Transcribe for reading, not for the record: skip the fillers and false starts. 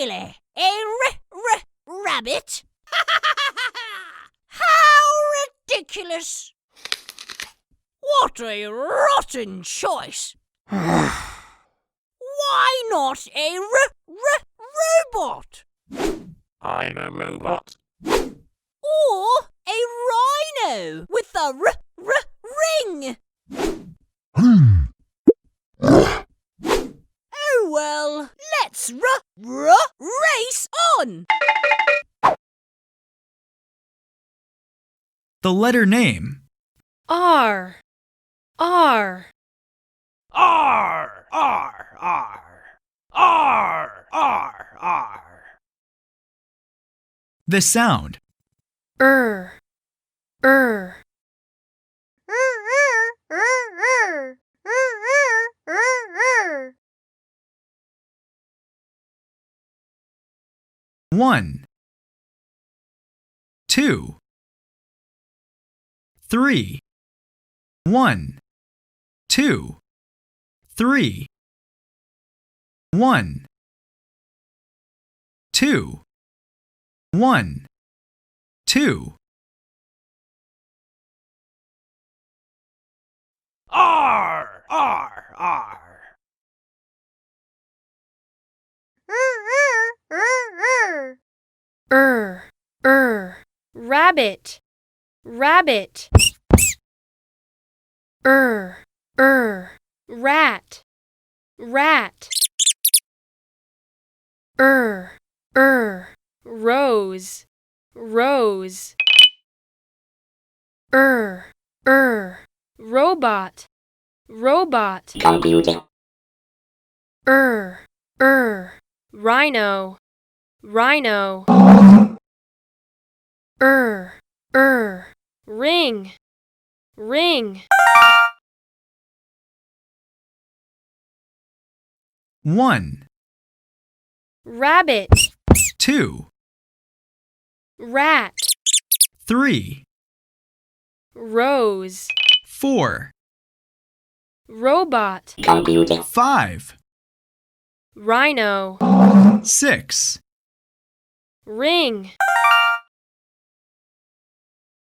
Really? Rabbit? How ridiculous! What a rotten choice! Why not a robot? I'm a robot. Or a rhino with a ring? Oh well, let's race on! The letter name. R. R. R, R, R. R, R, R. The sound. Er. Er. 1, 2, 3. 1, 2, 3. 1, 2, 1, 2. R, R, R. Rabbit. Rabbit. Rat. Rat. Rose. Rose. Robot. Robot. Computer. Rhino. Rhino. Ring. Ring. 1, Rabbit. 2, Rat. 3, Rose. 4, Robot. Computer. 5, Rhino. 6. Ring.